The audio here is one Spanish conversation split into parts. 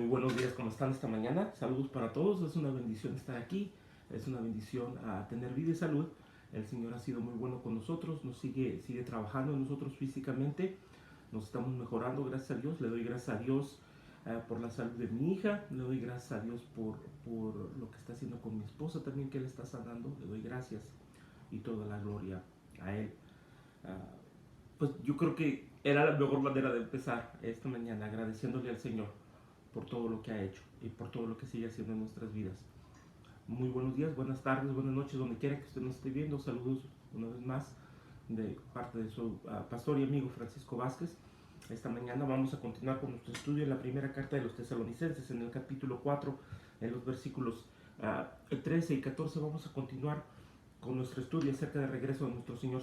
Muy buenos días, ¿cómo están esta mañana? Saludos para todos, es una bendición estar aquí, es una bendición tener vida y salud. El Señor ha sido muy bueno con nosotros, nos sigue trabajando en nosotros físicamente, nos estamos mejorando, gracias a Dios. Le doy gracias a Dios por la salud de mi hija, le doy gracias a Dios por lo que está haciendo con mi esposa también, que Él está sanando, le doy gracias y toda la gloria a Él. Ah, pues yo creo que era la mejor manera de empezar esta mañana, agradeciéndole al Señor por todo lo que ha hecho y por todo lo que sigue haciendo en nuestras vidas. Muy buenos días, buenas tardes, buenas noches, donde quiera que usted nos esté viendo. Saludos una vez más de parte de su pastor y amigo Francisco Vázquez. Esta mañana vamos a continuar con nuestro estudio en la primera carta de los Tesalonicenses, en el capítulo 4, en los versículos 13 y 14. Vamos a continuar con nuestro estudio acerca del regreso de nuestro Señor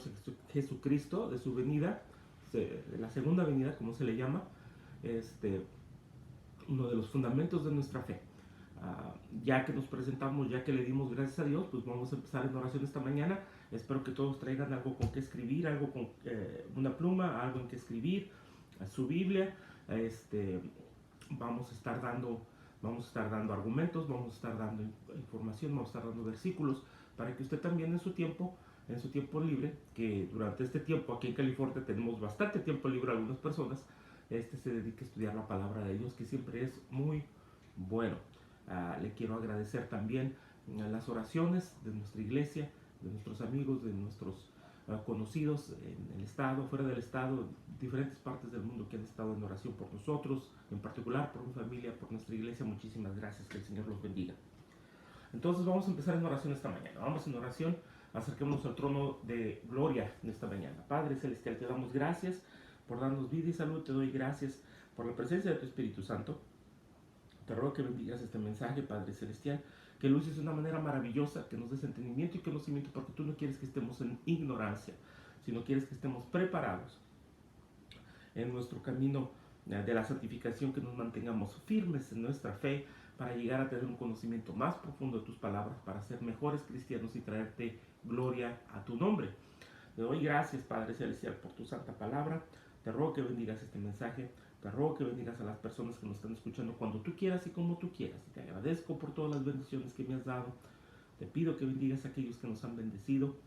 Jesucristo, de su venida, de la segunda venida, como se le llama. Uno de los fundamentos de nuestra fe. Ya que nos presentamos, ya que le dimos gracias a Dios, pues vamos a empezar en oración esta mañana. Espero que todos traigan algo con que escribir, algo con una pluma, algo en que escribir, su Biblia. Vamos a estar dando argumentos, vamos a estar dando información, vamos a estar dando versículos para que usted también en su tiempo libre, que durante este tiempo aquí en California tenemos bastante tiempo libre algunas personas, se dedique a estudiar la palabra de Dios, que siempre es muy bueno. Le quiero agradecer también las oraciones de nuestra iglesia, de nuestros amigos, de nuestros conocidos en el estado, fuera del estado, diferentes partes del mundo que han estado en oración por nosotros, en particular por mi familia, por nuestra iglesia. Muchísimas gracias, que el Señor los bendiga. Entonces vamos a empezar en oración esta mañana. Vamos en oración, acerquémonos al trono de gloria en esta mañana. Padre Celestial, te damos gracias por darnos vida y salud. Te doy gracias por la presencia de tu Espíritu Santo. Te ruego que bendigas este mensaje, Padre Celestial, que lo uses de una manera maravillosa, que nos des entendimiento y conocimiento, porque tú no quieres que estemos en ignorancia, sino quieres que estemos preparados en nuestro camino de la santificación, que nos mantengamos firmes en nuestra fe para llegar a tener un conocimiento más profundo de tus palabras, para ser mejores cristianos y traerte gloria a tu nombre. Te doy gracias, Padre Celestial, por tu santa palabra. Te ruego que bendigas este mensaje. Te ruego que bendigas a las personas que nos están escuchando cuando tú quieras y como tú quieras. Y te agradezco por todas las bendiciones que me has dado. Te pido que bendigas a aquellos que nos han bendecido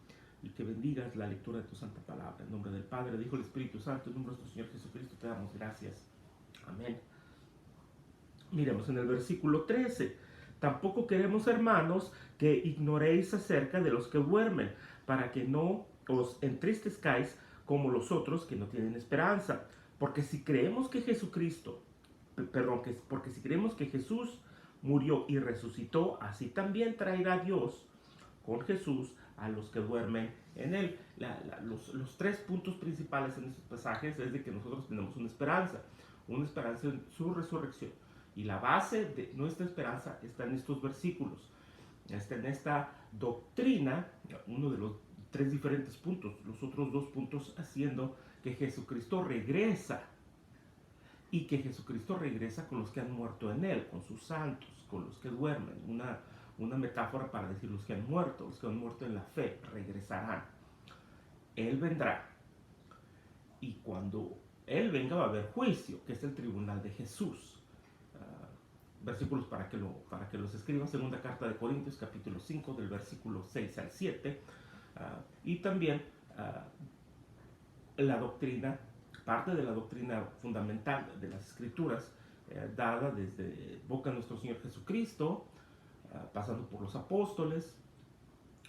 y que bendigas la lectura de tu santa palabra. En nombre del Padre, del Hijo y del Espíritu Santo, en nombre de nuestro Señor Jesucristo, te damos gracias. Amén. Miremos en el versículo 13. Tampoco queremos, hermanos, que ignoréis acerca de los que duermen, para que no os entristezcáis como los otros que no tienen esperanza. Porque si creemos que porque si creemos que Jesús murió y resucitó, así también traerá Dios con Jesús a los que duermen en él. Los tres puntos principales en estos pasajes es de que nosotros tenemos una esperanza en su resurrección. Y la base de nuestra esperanza está en estos versículos, está en esta doctrina, uno de los tres diferentes puntos, los otros dos puntos haciendo que Jesucristo regresa, y que Jesucristo regresa con los que han muerto en él, con sus santos, con los que duermen. Una metáfora para decir los que han muerto en la fe, regresarán. Él vendrá. Y cuando Él venga va a haber juicio, que es el tribunal de Jesús. Versículos para que los escriban. Segunda carta de Corintios, capítulo 5, del versículo 6 al 7. Y también la doctrina, parte de la doctrina fundamental de las Escrituras, dada desde boca de nuestro Señor Jesucristo, pasando por los apóstoles,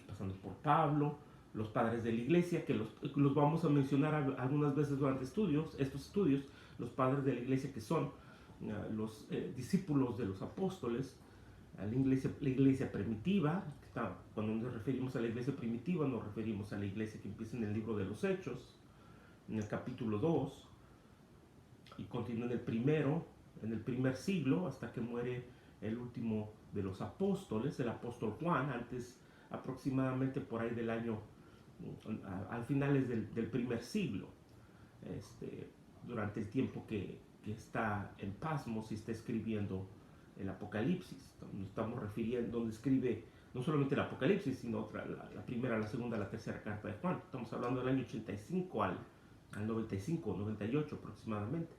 pasando por Pablo, los padres de la iglesia, que los vamos a mencionar algunas veces durante estos estudios, los padres de la iglesia que son los discípulos de los apóstoles, la iglesia primitiva. Cuando nos referimos a la iglesia primitiva, nos referimos a la iglesia que empieza en el libro de los Hechos, en el capítulo 2, y continúa en el primer siglo, hasta que muere el último de los apóstoles, el apóstol Juan, antes aproximadamente por ahí del año, al finales del primer siglo, durante el tiempo que está en Pasmos y está escribiendo el Apocalipsis. Estamos refiriendo, donde escribe no solamente el Apocalipsis, sino la primera, la segunda, la tercera carta de Juan. Estamos hablando del año 85 al 95, 98 aproximadamente.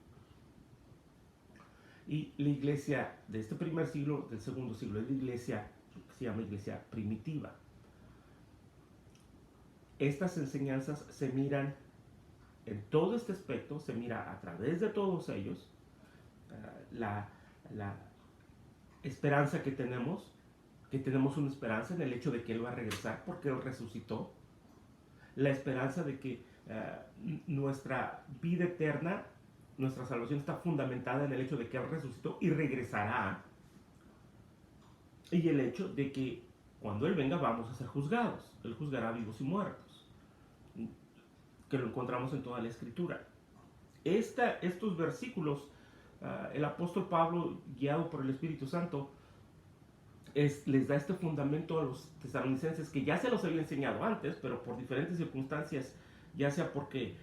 Y la iglesia de este primer siglo, del segundo siglo, es la iglesia que se llama iglesia primitiva. Estas enseñanzas se miran en todo este aspecto, se mira a través de todos ellos, la, la esperanza que tenemos una esperanza en el hecho de que Él va a regresar porque Él resucitó, la esperanza de que nuestra vida eterna, nuestra salvación está fundamentada en el hecho de que Él resucitó y regresará, y el hecho de que cuando Él venga vamos a ser juzgados. Él juzgará vivos y muertos, que lo encontramos en toda la Escritura. Estos versículos, el apóstol Pablo, guiado por el Espíritu Santo, les da este fundamento a los tesalonicenses que ya se los había enseñado antes, pero por diferentes circunstancias, ya sea porque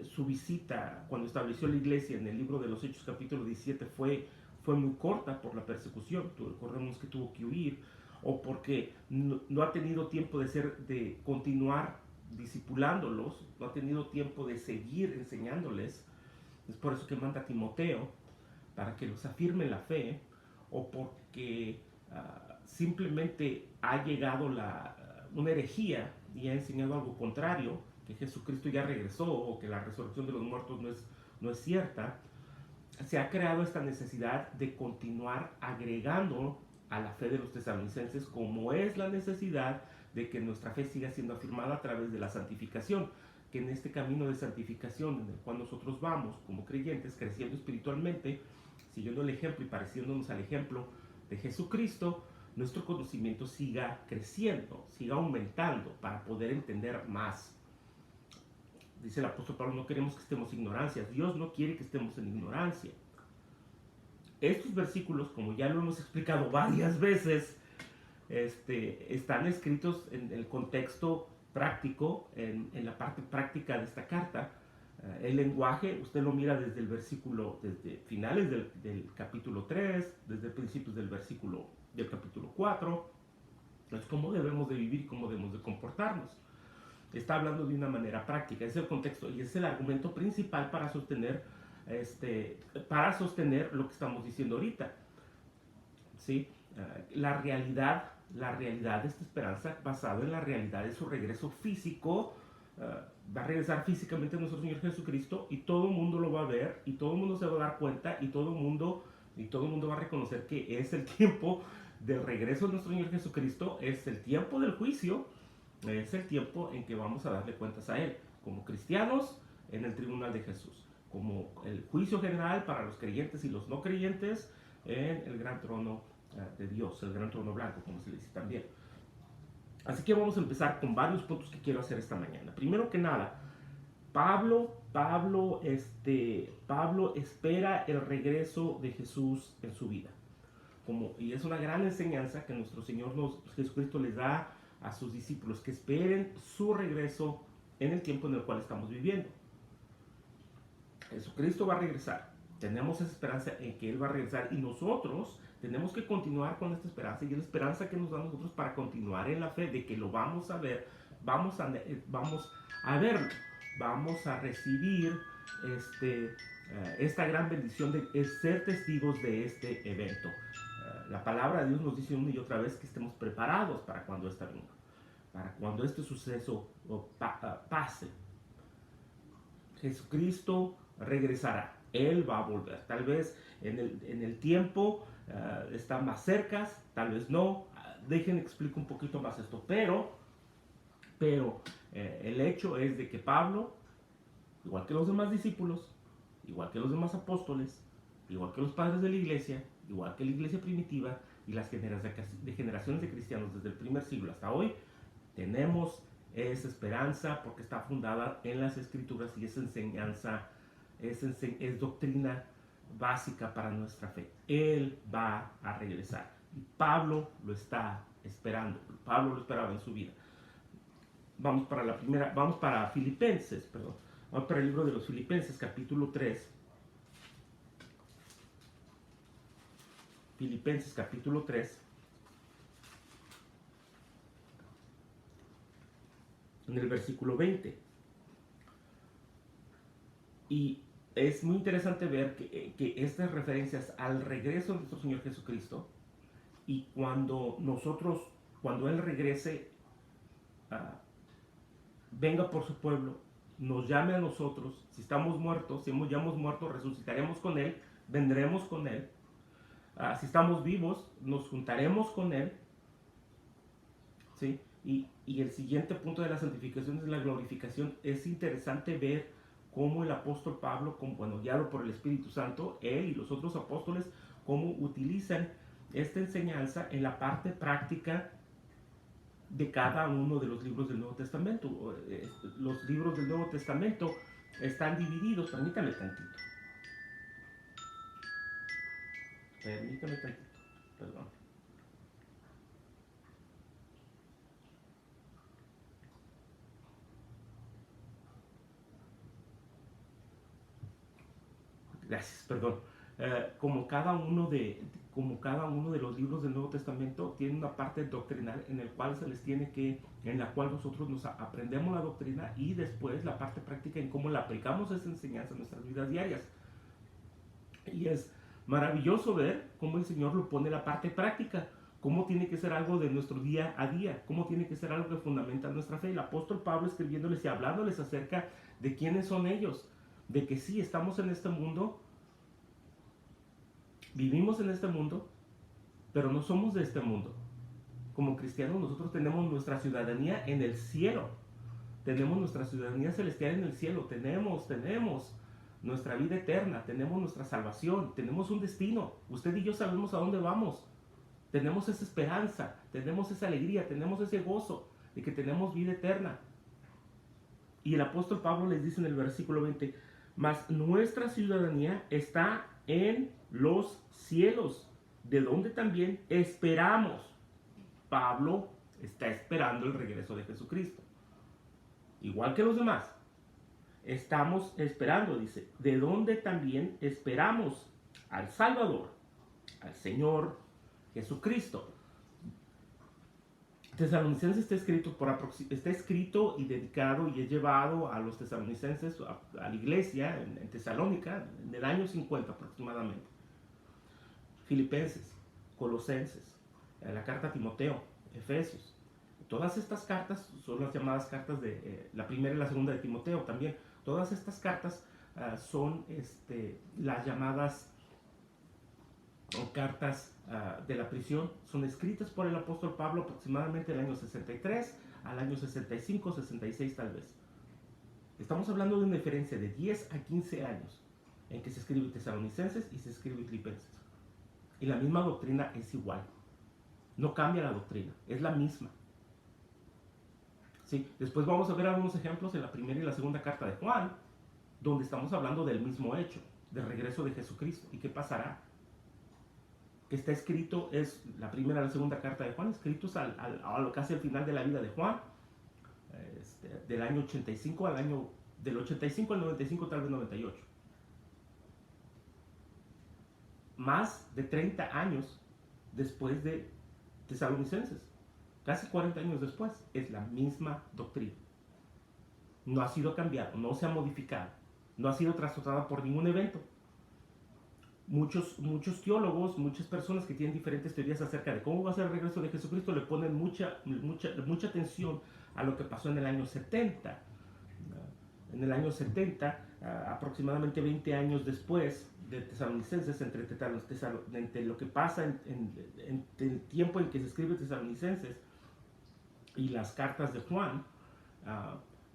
su visita cuando estableció la iglesia en el libro de los Hechos capítulo 17 fue muy corta por la persecución, recordemos que tuvo que huir, o porque no ha tenido tiempo de continuar discipulándolos, no ha tenido tiempo de seguir enseñándoles. Es por eso que manda a Timoteo, para que los afirme en la fe, o porque simplemente ha llegado una herejía y ha enseñado algo contrario, que Jesucristo ya regresó o que la resurrección de los muertos no es cierta. Se ha creado esta necesidad de continuar agregando a la fe de los tesalonicenses, como es la necesidad de que nuestra fe siga siendo afirmada a través de la santificación, que en este camino de santificación en el cual nosotros vamos como creyentes, creciendo espiritualmente, siguiendo el ejemplo y pareciéndonos al ejemplo de Jesucristo, nuestro conocimiento siga creciendo, siga aumentando para poder entender más. Dice el apóstol Pablo, no queremos que estemos en ignorancia. Dios no quiere que estemos en ignorancia. Estos versículos, como ya lo hemos explicado varias veces, están escritos en el contexto práctico, en la parte práctica de esta carta. El lenguaje, usted lo mira desde el versículo, desde finales del capítulo 3, desde principios del capítulo 4, es cómo debemos de vivir y cómo debemos de comportarnos. Está hablando de una manera práctica, es el contexto y es el argumento principal para sostener, lo que estamos diciendo ahorita. ¿Sí? La realidad de esta esperanza, basada en la realidad de su regreso físico, va a regresar físicamente nuestro Señor Jesucristo y todo el mundo lo va a ver y todo el mundo se va a dar cuenta y todo el mundo va a reconocer que es el tiempo del regreso de nuestro Señor Jesucristo, es el tiempo del juicio, es el tiempo en que vamos a darle cuentas a Él, como cristianos en el tribunal de Jesús, como el juicio general para los creyentes y los no creyentes en el gran trono de Dios, el gran trono blanco, como se le dice también. Así que vamos a empezar con varios puntos que quiero hacer esta mañana. Primero que nada, Pablo espera el regreso de Jesús en su vida. Y es una gran enseñanza que nuestro Señor Jesucristo les da a sus discípulos, que esperen su regreso en el tiempo en el cual estamos viviendo. Jesucristo va a regresar. Tenemos esa esperanza en que Él va a regresar y nosotros tenemos que continuar con esta esperanza, y es la esperanza que nos da a nosotros para continuar en la fe de que lo vamos a ver, vamos a verlo, vamos a recibir esta gran bendición de ser testigos de este evento. La palabra de Dios nos dice una y otra vez que estemos preparados para cuando esta venga, para cuando este suceso pase. Jesucristo regresará, Él va a volver. Tal vez en el tiempo está más cerca, tal vez no. Dejen explico un poquito más esto, pero el hecho es de que Pablo, igual que los demás discípulos, igual que los demás apóstoles, igual que los padres de la iglesia, igual que la iglesia primitiva y las generaciones de cristianos desde el primer siglo hasta hoy, tenemos esa esperanza porque está fundada en las Escrituras, y esa enseñanza es doctrina básica para nuestra fe. Él va a regresar y Pablo lo está esperando. Pablo lo esperaba en su vida. Vamos para Filipenses, perdón. Vamos para el libro de los Filipenses, capítulo 3. Filipenses, capítulo 3. En el versículo 20. Y es muy interesante ver que estas referencias al regreso de nuestro Señor Jesucristo, y cuando Él regrese, ah, venga por su pueblo, nos llame a nosotros, si estamos muertos, si ya hemos muerto, resucitaremos con Él, vendremos con Él. Si estamos vivos, nos juntaremos con Él, ¿sí? Y el siguiente punto de la santificación es la glorificación. Es interesante ver cómo el apóstol Pablo, guiado por el Espíritu Santo, él y los otros apóstoles, cómo utilizan esta enseñanza en la parte práctica de cada uno de los libros del Nuevo Testamento. Los libros del Nuevo Testamento están divididos, permítame tantito, perdón. Gracias, perdón. Como cada uno de los libros del Nuevo Testamento tiene una parte doctrinal en la cual nosotros nos aprendemos la doctrina, y después la parte práctica en cómo la aplicamos esa enseñanza en nuestras vidas diarias. Y es maravilloso ver cómo el Señor lo pone en la parte práctica, cómo tiene que ser algo de nuestro día a día, cómo tiene que ser algo que fundamenta nuestra fe. El apóstol Pablo escribiéndoles y hablándoles acerca de quiénes son ellos, de que sí, estamos en este mundo, vivimos en este mundo, pero no somos de este mundo. Como cristianos nosotros tenemos nuestra ciudadanía en el cielo, tenemos nuestra ciudadanía celestial en el cielo, tenemos nuestra vida eterna, tenemos nuestra salvación, tenemos un destino. Usted y yo sabemos a dónde vamos, tenemos esa esperanza, tenemos esa alegría, tenemos ese gozo de que tenemos vida eterna. Y el apóstol Pablo les dice en el versículo 20, mas nuestra ciudadanía está en los cielos, de donde también esperamos. Pablo está esperando el regreso de Jesucristo, igual que los demás. Estamos esperando, dice, de donde también esperamos al Salvador, al Señor Jesucristo. Tesalonicenses está escrito y dedicado y es llevado a los tesalonicenses, a la iglesia en Tesalónica, en el año 50 aproximadamente. Filipenses, Colosenses, la carta a Timoteo, Efesios. Todas estas cartas son las llamadas cartas de la primera y la segunda de Timoteo también. Todas estas cartas son las llamadas cartas de la prisión. Son escritas por el apóstol Pablo aproximadamente del año 63 al año 65, 66 tal vez. Estamos hablando de una diferencia de 10 a 15 años en que se escribe Tesalonicenses y se escribe Filipenses. Y la misma doctrina es igual. No cambia la doctrina, es la misma. ¿Sí? Después vamos a ver algunos ejemplos en la primera y la segunda carta de Juan, donde estamos hablando del mismo hecho, del regreso de Jesucristo. ¿Y qué pasará? Que está escrito, es la primera y la segunda carta de Juan, escritos a lo casi al final de la vida de Juan, del año 85 del 85 al 95, tal vez 98. Más de 30 años después de Tesalonicenses, casi 40 años después, es la misma doctrina. No ha sido cambiado, no se ha modificado, no ha sido trastocada por ningún evento. Muchos teólogos, muchas personas que tienen diferentes teorías acerca de cómo va a ser el regreso de Jesucristo le ponen mucha atención a lo que pasó en el año 70. En el año 70, aproximadamente 20 años después de Tesalonicenses, entre lo que pasa en el tiempo en que se escribe Tesalonicenses y las cartas de Juan,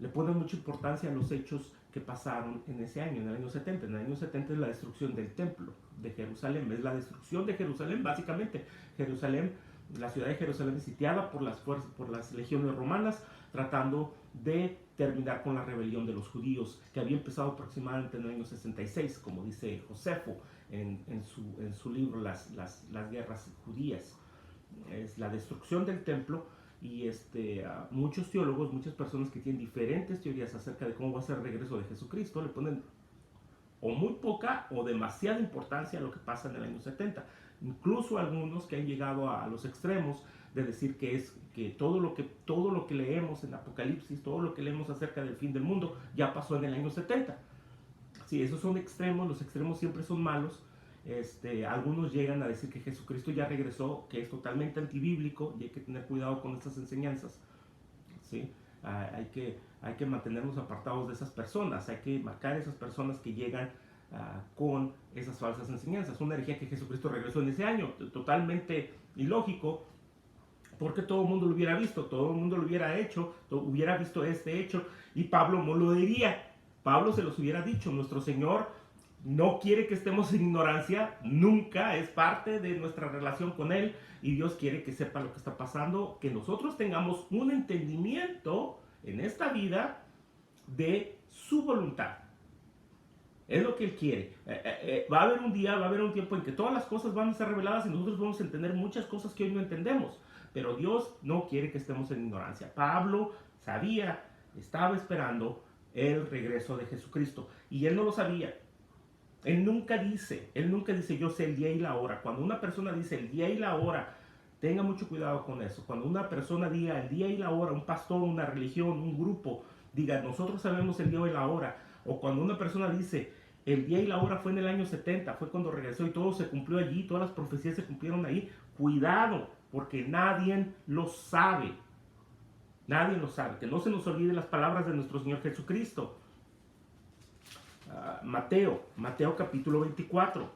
le ponen mucha importancia a los hechos que pasaron en ese año, en el año 70. En el año 70 es la destrucción del templo de Jerusalén, es la destrucción de Jerusalén, básicamente. La ciudad de Jerusalén es sitiada por las legiones romanas, tratando de terminar con la rebelión de los judíos, que había empezado aproximadamente en el año 66, como dice Josefo en su libro Las guerras judías. Es la destrucción del templo. Y muchos teólogos, muchas personas que tienen diferentes teorías acerca de cómo va a ser el regreso de Jesucristo, le ponen o muy poca o demasiada importancia a lo que pasa en el año 70. Incluso algunos que han llegado a los extremos de decir que todo lo que leemos en Apocalipsis, todo lo que leemos acerca del fin del mundo, ya pasó en el año 70. Sí, esos son extremos, los extremos siempre son malos. Algunos llegan a decir que Jesucristo ya regresó, que es totalmente antibíblico y hay que tener cuidado con estas enseñanzas. ¿Sí? Hay que mantenernos apartados de esas personas, hay que marcar a esas personas que llegan con esas falsas enseñanzas. Una herejía que Jesucristo regresó en ese año, totalmente ilógico, porque todo el mundo lo hubiera visto, todo el mundo lo hubiera hecho, hubiera visto este hecho, y Pablo no lo diría. Pablo se los hubiera dicho. Nuestro Señor no quiere que estemos en ignorancia, nunca, es parte de nuestra relación con Él, y Dios quiere que sepa lo que está pasando, que nosotros tengamos un entendimiento en esta vida de su voluntad. Es lo que Él quiere. Va a haber un día, va a haber un tiempo en que todas las cosas van a ser reveladas y nosotros vamos a entender muchas cosas que hoy no entendemos. Pero Dios no quiere que estemos en ignorancia. Pablo sabía, estaba esperando el regreso de Jesucristo. Y él no lo sabía. Él nunca dice, yo sé el día y la hora. Cuando una persona dice el día y la hora, tenga mucho cuidado con eso. Cuando una persona diga el día y la hora, un pastor, una religión, un grupo, diga nosotros sabemos el día y la hora. O cuando una persona dice el día y la hora fue en el año 70, fue cuando regresó y todo se cumplió allí, todas las profecías se cumplieron ahí. Cuidado, porque nadie lo sabe. Nadie lo sabe. Que no se nos olvide las palabras de nuestro Señor Jesucristo. Mateo capítulo 24.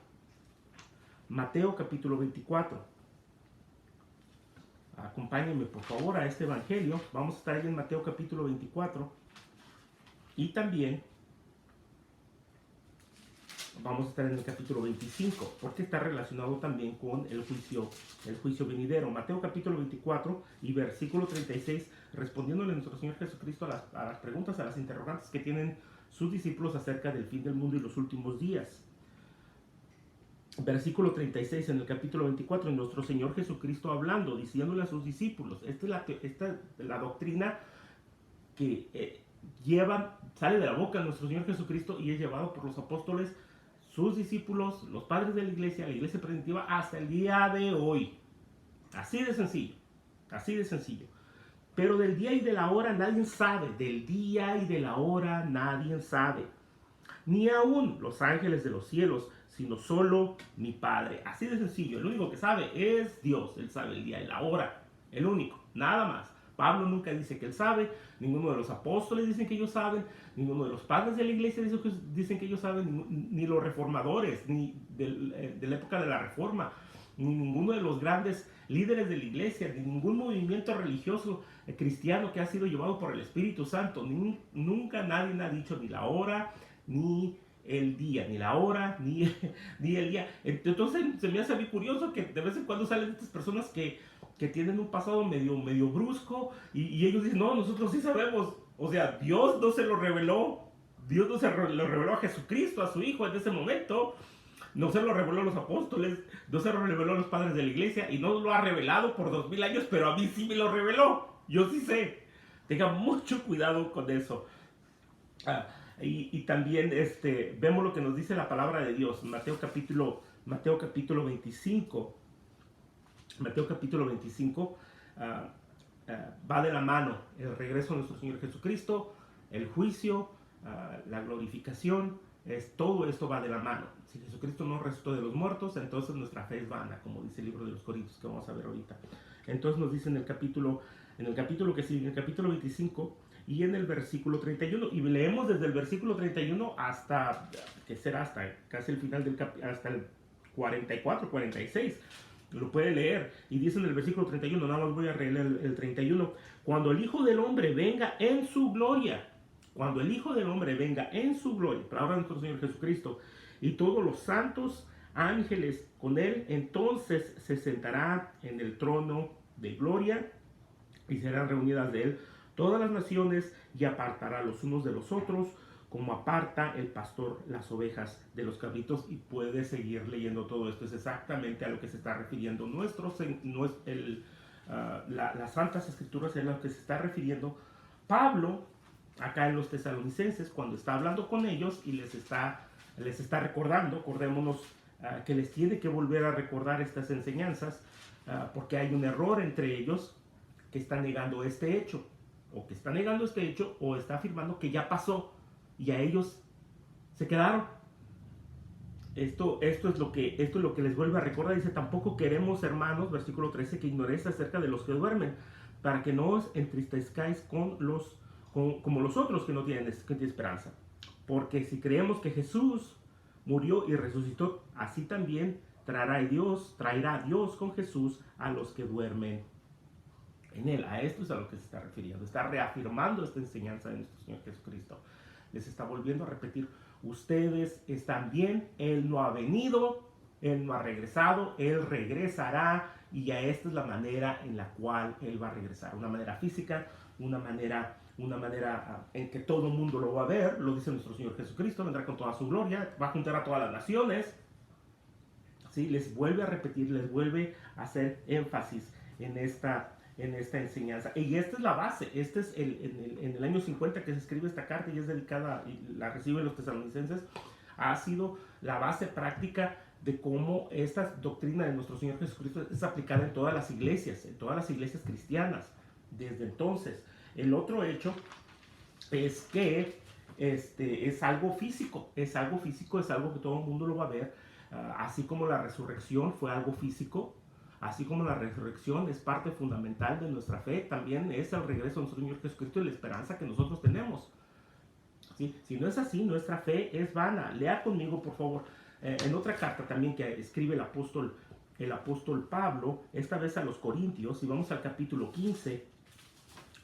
Mateo capítulo 24. Acompáñenme por favor a este evangelio. Vamos a estar ahí en Mateo capítulo 24. Y también vamos a estar en el capítulo 25, porque está relacionado también con el juicio venidero. Mateo capítulo 24 y versículo 36, respondiéndole a nuestro Señor Jesucristo a las preguntas, a las interrogantes que tienen sus discípulos acerca del fin del mundo y los últimos días. Versículo 36 en el capítulo 24, nuestro Señor Jesucristo hablando, diciéndole a sus discípulos, esta es la doctrina que sale de la boca de nuestro Señor Jesucristo y es llevado por los apóstoles, sus discípulos, los padres de la iglesia primitiva, hasta el día de hoy. Así de sencillo, así de sencillo. Pero del día y de la hora nadie sabe, del día y de la hora nadie sabe, ni aún los ángeles de los cielos, sino solo mi Padre. Así de sencillo, el único que sabe es Dios, Él sabe el día y la hora, el único, nada más. Pablo nunca dice que él sabe, ninguno de los apóstoles dicen que ellos saben, ninguno de los padres de la iglesia dicen que ellos saben, ni los reformadores, ni de la época de la Reforma, ni ninguno de los grandes líderes de la iglesia, ni ningún movimiento religioso cristiano que ha sido llevado por el Espíritu Santo. Nunca nadie ha dicho ni la hora, ni el día, ni la hora, ni el día. Entonces se me hace muy curioso que de vez en cuando salen estas personas que tienen un pasado medio brusco y ellos dicen, no, nosotros sí sabemos. O sea, Dios no se lo reveló, Dios no se lo reveló a Jesucristo, a su Hijo en ese momento, no se lo reveló a los apóstoles, no se lo reveló a los padres de la iglesia y no lo ha revelado por 2000 años, pero a mí sí me lo reveló, yo sí sé. Tenga mucho cuidado con eso. Y también vemos lo que nos dice la palabra de Dios, Mateo capítulo 25. Mateo capítulo 25 va de la mano el regreso de nuestro Señor Jesucristo, el juicio, la glorificación, todo esto va de la mano. Si Jesucristo no resucitó de los muertos, entonces nuestra fe es vana, como dice el libro de los Corintios que vamos a ver ahorita. Entonces nos dice en el capítulo que sigue, en el capítulo 25 y en el versículo 31, y leemos desde el versículo 31 hasta, que será hasta casi el final hasta el 44, 46. Lo puede leer y dice en el versículo 31, nada más voy a leer el 31, cuando el Hijo del Hombre venga en su gloria, cuando el Hijo del Hombre venga en su gloria, palabra de nuestro Señor Jesucristo, y todos los santos ángeles con él, entonces se sentará en el trono de gloria y serán reunidas de él todas las naciones y apartará los unos de los otros, como aparta el pastor las ovejas de los cabritos. Y puede seguir leyendo todo esto. Es exactamente a lo que se está refiriendo las Santas Escrituras, es a lo que se está refiriendo Pablo acá en los Tesalonicenses, cuando está hablando con ellos y les está recordando. Acordémonos que les tiene que volver a recordar estas enseñanzas, porque hay un error entre ellos, que está negando este hecho, o está afirmando que ya pasó, y a ellos Se quedaron. Esto es lo que les vuelve a recordar. Dice, tampoco queremos, hermanos, versículo 13, que ignoréis acerca de los que duermen, para que no os entristezcáis como los otros que no tienen esperanza. Porque si creemos que Jesús murió y resucitó, así también traerá Dios con Jesús a los que duermen en él. A esto es a lo que se está refiriendo. Está reafirmando esta enseñanza de nuestro Señor Jesucristo. Les está volviendo a repetir, ustedes están bien, Él no ha venido, Él no ha regresado, Él regresará, y ya esta es la manera en la cual Él va a regresar. Una manera física, una manera en que todo el mundo lo va a ver, lo dice nuestro Señor Jesucristo, vendrá con toda su gloria, va a juntar a todas las naciones. ¿Sí? Les vuelve a repetir, les vuelve a hacer énfasis en esta enseñanza. Y esta es la base. Este es en el año 50 que se escribe esta carta y es dedicada, y la reciben los tesalonicenses. Ha sido la base práctica de cómo esta doctrina de nuestro Señor Jesucristo es aplicada en todas las iglesias cristianas desde entonces. El otro hecho es que es algo físico, es algo que todo el mundo lo va a ver, así como la resurrección fue algo físico. Así como la resurrección es parte fundamental de nuestra fe, también es el regreso de nuestro Señor Jesucristo y la esperanza que nosotros tenemos. ¿Sí? Si no es así, nuestra fe es vana. Lea conmigo, por favor, en otra carta también que escribe el apóstol Pablo, esta vez a los Corintios, y vamos al capítulo 15.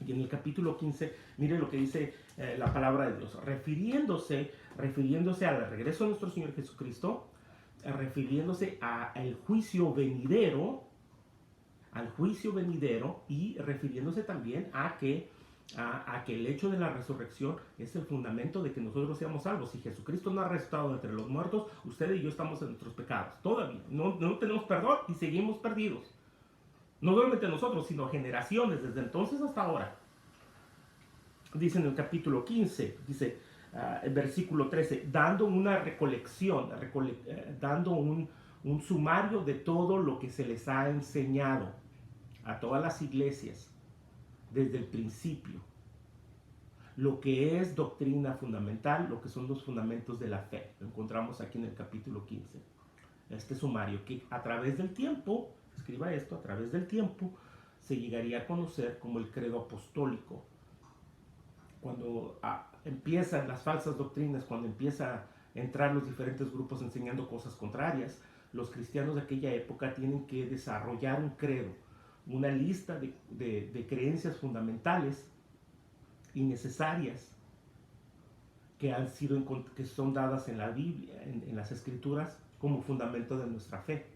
Y en el capítulo 15, mire lo que dice la palabra de Dios, refiriéndose al regreso de nuestro Señor Jesucristo, refiriéndose al juicio venidero, y refiriéndose también a que el hecho de la resurrección es el fundamento de que nosotros seamos salvos. Si Jesucristo no ha resucitado entre los muertos, usted y yo estamos en nuestros pecados, todavía, no tenemos perdón y seguimos perdidos. No solamente nosotros, sino generaciones, desde entonces hasta ahora. Dice en el capítulo 15, dice, el versículo 13, dando una recolección, dando un sumario de todo lo que se les ha enseñado a todas las iglesias desde el principio, lo que es doctrina fundamental, lo que son los fundamentos de la fe. Lo encontramos aquí en el capítulo 15. Este sumario que a través del tiempo, escriba esto, a través del tiempo se llegaría a conocer como el credo apostólico. Cuando empiezan las falsas doctrinas, cuando empiezan a entrar los diferentes grupos enseñando cosas contrarias, los cristianos de aquella época tienen que desarrollar un credo, una lista de creencias fundamentales y necesarias que son dadas en la Biblia, en las Escrituras, como fundamento de nuestra fe.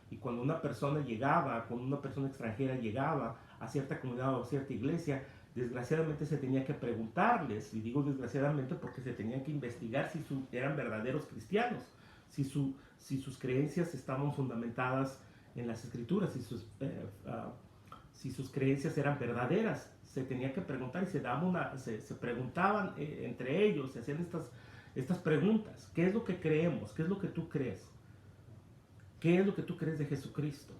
Y cuando una persona extranjera llegaba a cierta comunidad o a cierta iglesia, desgraciadamente se tenía que preguntarles, y digo desgraciadamente porque se tenía que investigar si eran verdaderos cristianos, si sus creencias estaban fundamentadas en las Escrituras, si sus creencias eran verdaderas. Se tenía que preguntar y se preguntaban entre ellos, se hacían estas preguntas. ¿Qué es lo que creemos? ¿Qué es lo que tú crees? ¿Qué es lo que tú crees de Jesucristo?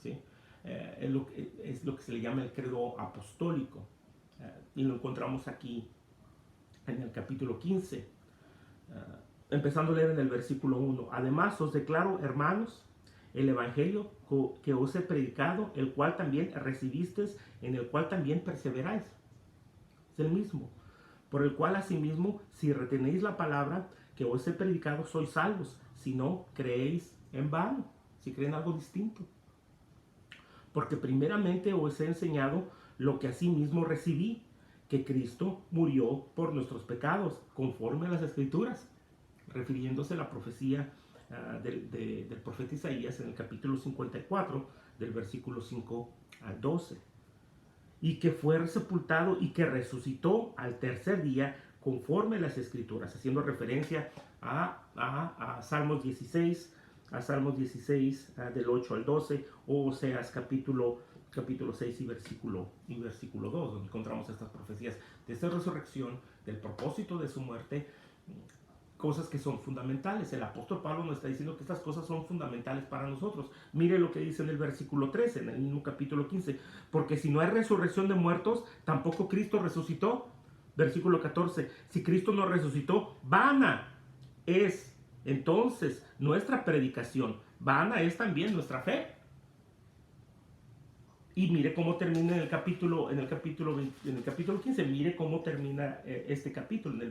¿Sí? Es lo que se le llama el credo apostólico. Y lo encontramos aquí en el capítulo 15. Empezando a leer en el versículo 1. Además os declaro, hermanos, el evangelio que os he predicado, el cual también recibisteis, en el cual también perseveráis. Es el mismo. Por el cual asimismo, si retenéis la palabra que os he predicado, sois salvos. Si no, creéis en vano. Si creen algo distinto. Porque primeramente os he enseñado lo que asimismo recibí, que Cristo murió por nuestros pecados, conforme a las Escrituras, refiriéndose a la profecía del profeta Isaías en el capítulo 54, del versículo 5 al 12. Y que fue sepultado y que resucitó al tercer día, conforme a las Escrituras, haciendo referencia a Salmos 16, del 8 al 12, o Oseas capítulo 6 y versículo 2, donde encontramos estas profecías de esta resurrección, del propósito de su muerte, cosas que son fundamentales. El apóstol Pablo nos está diciendo que estas cosas son fundamentales para nosotros. Mire lo que dice en el versículo 13, en el mismo capítulo 15, porque si no hay resurrección de muertos, tampoco Cristo resucitó. Versículo 14, si Cristo no resucitó, vana es entonces nuestra predicación, vana es también nuestra fe. Y mire cómo termina en el capítulo 15, mire cómo termina este capítulo, en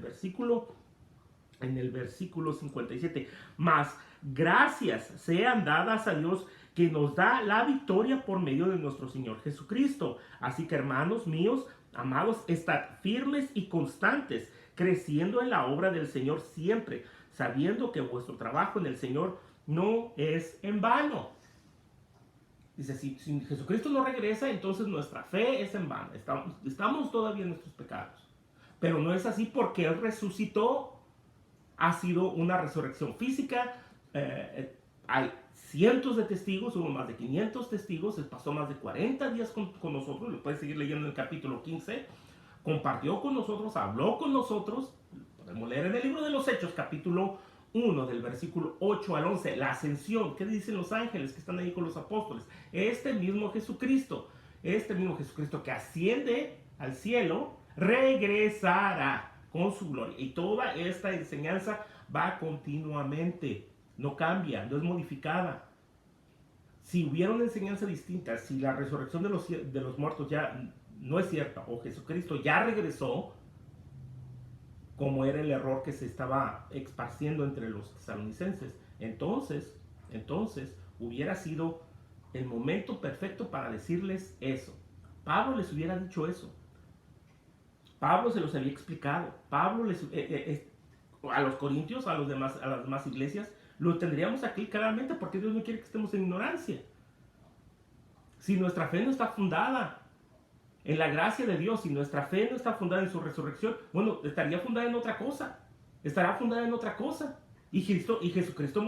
el versículo 57. Mas gracias sean dadas a Dios que nos da la victoria por medio de nuestro Señor Jesucristo. Así que, hermanos míos, amados, estad firmes y constantes, creciendo en la obra del Señor siempre, sabiendo que vuestro trabajo en el Señor no es en vano. Dice, si Jesucristo no regresa, entonces nuestra fe es en vano. Estamos todavía en nuestros pecados. Pero no es así porque Él resucitó. Ha sido una resurrección física. Hay cientos de testigos, hubo más de 500 testigos. Él pasó más de 40 días con nosotros. Lo puedes seguir leyendo en el capítulo 15. Compartió con nosotros, habló con nosotros. Podemos leer en el libro de los Hechos, capítulo 1, del versículo 8 al 11, la ascensión. ¿Qué dicen los ángeles que están ahí con los apóstoles? Este mismo Jesucristo que asciende al cielo, regresará con su gloria. Y toda esta enseñanza va continuamente, no cambia, no es modificada. Si hubiera una enseñanza distinta, si la resurrección de los muertos ya no es cierta, o Jesucristo ya regresó, como era el error que se estaba esparciendo entre los tesalonicenses, entonces hubiera sido el momento perfecto para decirles eso. Pablo les hubiera dicho eso. Pablo se los había explicado. Pablo a los corintios, a las demás iglesias, lo tendríamos aquí claramente, porque Dios no quiere que estemos en ignorancia. Si nuestra fe no está fundada en la gracia de Dios, si nuestra fe no está fundada en su resurrección, bueno, estaría fundada en otra cosa. Estará fundada en otra cosa. Y Jesucristo,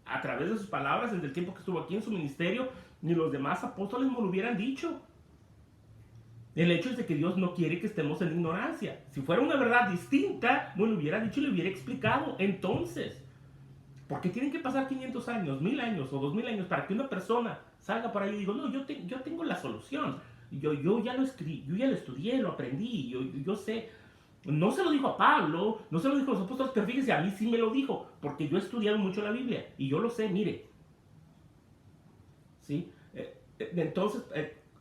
a través de sus palabras, desde el tiempo que estuvo aquí en su ministerio, ni los demás apóstoles me lo hubieran dicho. El hecho es de que Dios no quiere que estemos en ignorancia. Si fuera una verdad distinta, me lo hubiera dicho y le hubiera explicado. Entonces, ¿por qué tienen que pasar 500 años, 1000 años o 2000 años para que una persona salga por ahí y diga, no, yo tengo la solución? Yo ya lo escribí, yo ya lo estudié, lo aprendí, yo sé. No se lo dijo a Pablo, no se lo dijo a los apóstoles, pero fíjese, a mí sí me lo dijo, porque yo he estudiado mucho la Biblia y yo lo sé, mire. ¿Sí? Entonces,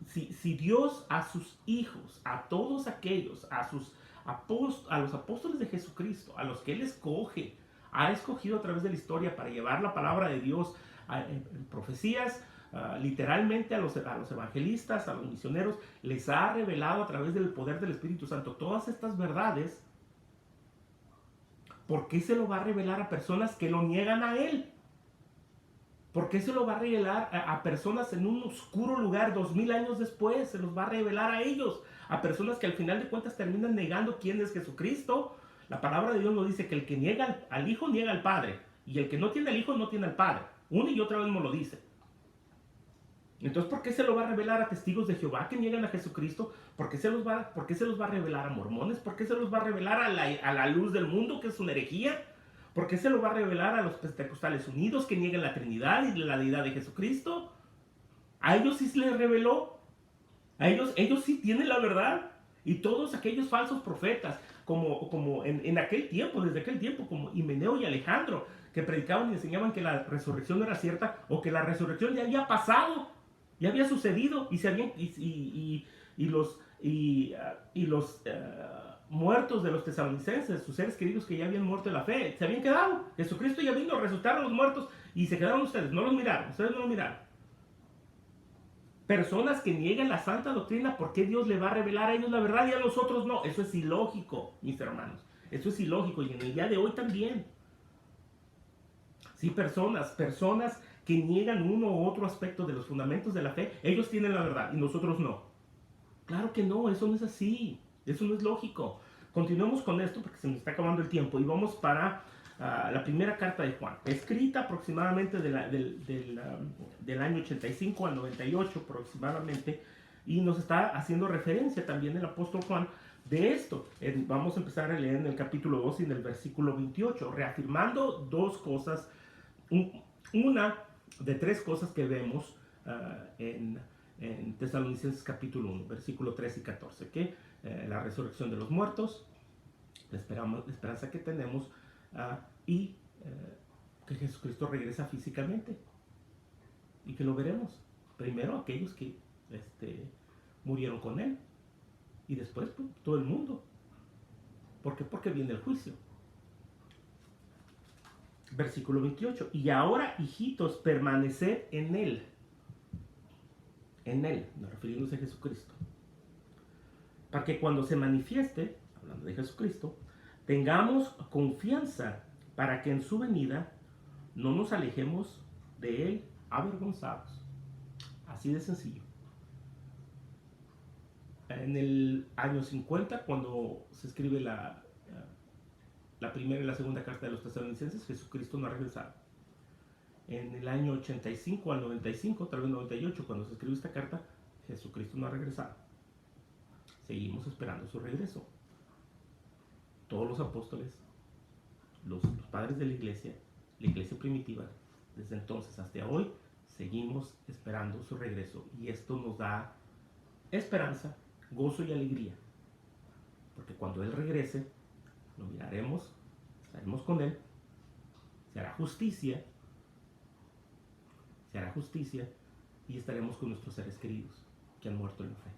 si Dios a sus hijos, a todos aquellos, a los apóstoles de Jesucristo, a los que Él escoge, ha escogido a través de la historia para llevar la palabra de Dios en profecías, literalmente a los evangelistas, a los misioneros, les ha revelado a través del poder del Espíritu Santo todas estas verdades. ¿Por qué se lo va a revelar a personas que lo niegan a Él? ¿Por qué se lo va a revelar a personas en un oscuro lugar 2000 años después? Se los va a revelar a ellos, a personas que al final de cuentas terminan negando quién es Jesucristo. La palabra de Dios nos dice que el que niega al Hijo niega al Padre, y el que no tiene al Hijo no tiene al Padre. Una y otra vez nos lo dice. Entonces, ¿por qué se lo va a revelar a testigos de Jehová que niegan a Jesucristo? ¿Por qué se los va a revelar a mormones? ¿Por qué se los va a revelar a la luz del mundo, que es una herejía? ¿Por qué se lo va a revelar a los pentecostales unidos que niegan la Trinidad y la deidad de Jesucristo? A ellos sí se les reveló. A ellos sí tienen la verdad. Y todos aquellos falsos profetas, como en aquel tiempo, desde aquel tiempo, como Himeneo y Alejandro, que predicaban y enseñaban que la resurrección no era cierta, o que la resurrección ya había pasado, ya había sucedido, y los muertos de los tesalonicenses, sus seres queridos que ya habían muerto de la fe, se habían quedado. Jesucristo ya vino, resucitaron los muertos y se quedaron ustedes, no los miraron, ustedes no los miraron. Personas que niegan la santa doctrina, ¿por qué Dios le va a revelar a ellos la verdad y a nosotros no? Eso es ilógico, mis hermanos. Eso es ilógico, y en el día de hoy también. Sí, personas que niegan uno u otro aspecto de los fundamentos de la fe, ellos tienen la verdad y nosotros no. Claro que no, eso no es así. Eso no es lógico. Continuemos con esto porque se nos está acabando el tiempo y vamos para la primera carta de Juan, escrita aproximadamente del año 85 al 98 aproximadamente, y nos está haciendo referencia también el apóstol Juan de esto. Vamos a empezar a leer en el capítulo 2 y en el versículo 28, reafirmando dos cosas, una de tres cosas que vemos en Tesalonicenses capítulo 1, versículo 13 y 14, que la resurrección de los muertos, la esperanza que tenemos, y que Jesucristo regresa físicamente y que lo veremos. Primero aquellos que murieron con Él y después pues, todo el mundo. ¿Por qué? Porque viene el juicio. Versículo 28. Y ahora, hijitos, permaneced en Él. En Él, refiriéndose a Jesucristo. Para que cuando se manifieste, hablando de Jesucristo, tengamos confianza para que en su venida no nos alejemos de Él avergonzados. Así de sencillo. En el año 50, cuando se escribe la primera y la segunda carta de los Tesalonicenses, Jesucristo no ha regresado. En el año 85 al 95, tal vez 98, cuando se escribió esta carta, Jesucristo no ha regresado. Seguimos esperando su regreso. Todos los apóstoles, los padres de la iglesia primitiva, desde entonces hasta hoy, seguimos esperando su regreso. Y esto nos da esperanza, gozo y alegría. Porque cuando Él regrese, lo miraremos, estaremos con Él, se hará justicia y estaremos con nuestros seres queridos que han muerto en la fe.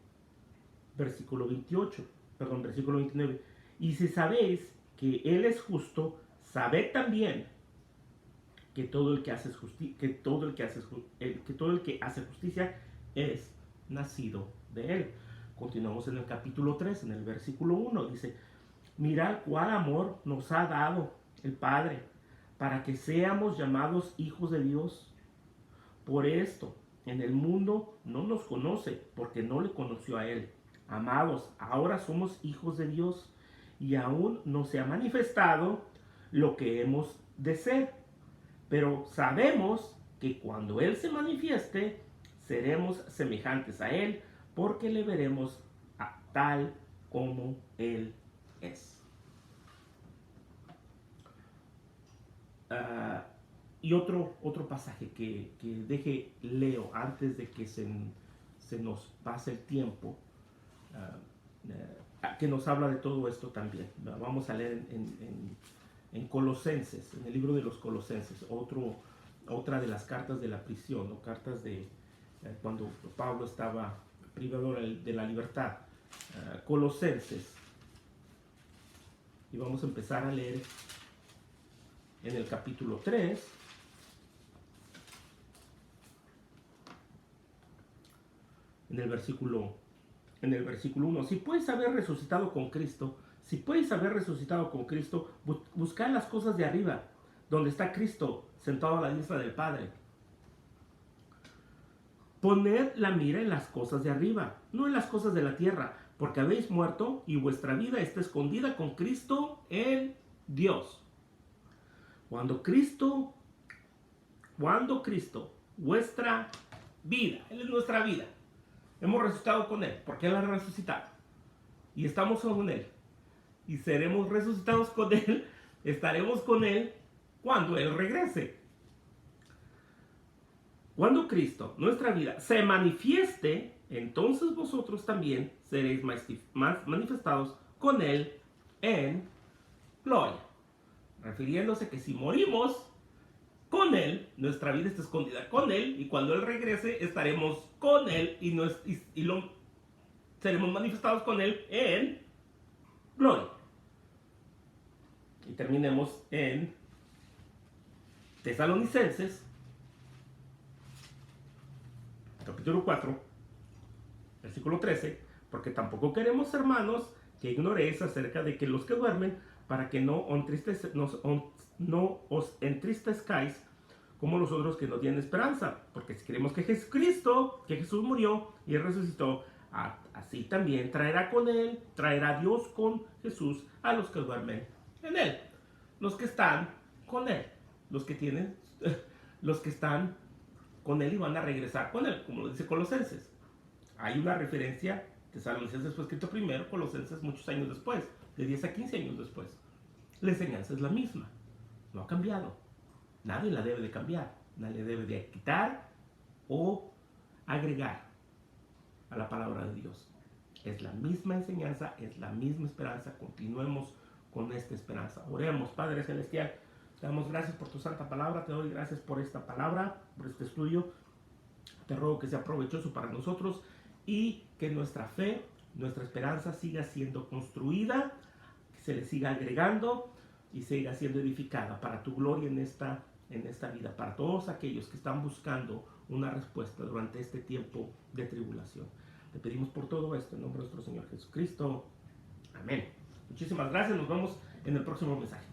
Versículo 29. Y si sabéis que Él es justo, sabed también que todo el que hace justicia es nacido de Él. Continuamos en el capítulo 3, en el versículo 1, dice: mirad cuál amor nos ha dado el Padre, para que seamos llamados hijos de Dios. Por esto, en el mundo no nos conoce, porque no le conoció a Él. Amados, ahora somos hijos de Dios, y aún no se ha manifestado lo que hemos de ser. Pero sabemos que cuando Él se manifieste, seremos semejantes a Él, porque le veremos tal como Él es. Y otro pasaje que leo antes de que se nos pase el tiempo, que nos habla de todo esto también. Vamos a leer en Colosenses, en el libro de los Colosenses, otra de las cartas de la prisión, o cartas de cuando Pablo estaba privado de la libertad. Colosenses, y vamos a empezar a leer en el capítulo 3, en el versículo 1. Si puedes haber resucitado con Cristo, buscad las cosas de arriba, donde está Cristo sentado a la diestra del Padre. Poned la mira en las cosas de arriba, no en las cosas de la tierra, porque habéis muerto y vuestra vida está escondida con Cristo en Dios. Cuando Cristo, vuestra vida, Él es nuestra vida. Hemos resucitado con Él, porque Él ha resucitado. Y estamos con Él. Y seremos resucitados con Él, estaremos con Él cuando Él regrese. Cuando Cristo, nuestra vida, se manifieste, entonces vosotros también seréis más manifestados con Él en gloria. Refiriéndose que si morimos con Él, nuestra vida está escondida con Él, y cuando Él regrese estaremos con Él y seremos manifestados con Él en gloria. Y terminemos en Tesalonicenses, capítulo 4, versículo 13, porque tampoco queremos, hermanos, que ignoréis acerca de que los que duermen, para que no os entristezcáis como los otros que no tienen esperanza, porque si creemos que Jesús murió y resucitó, así también traerá Dios con Jesús a los que duermen en Él. Los que están con Él, los que están con Él y van a regresar con Él, como lo dice Colosenses. Hay una referencia, Tesalonicenses fue escrito primero, Colosenses muchos años después, de 10 a 15 años después. La enseñanza es la misma, no ha cambiado. Nadie la debe de cambiar, nadie debe de quitar o agregar. a la palabra de Dios. Es la misma enseñanza, es la misma esperanza. Continuemos con esta esperanza. Oremos. Padre Celestial, te damos gracias por tu santa palabra. Te doy gracias por esta palabra, por este estudio. Te ruego que sea provechoso para nosotros y que nuestra fe, nuestra esperanza siga siendo construida, que se le siga agregando y siga siendo edificada para tu gloria en esta vida, para todos aquellos que están buscando una respuesta durante este tiempo de tribulación. Te pedimos por todo esto en nombre de nuestro Señor Jesucristo. Amén. Muchísimas gracias. Nos vemos en el próximo mensaje.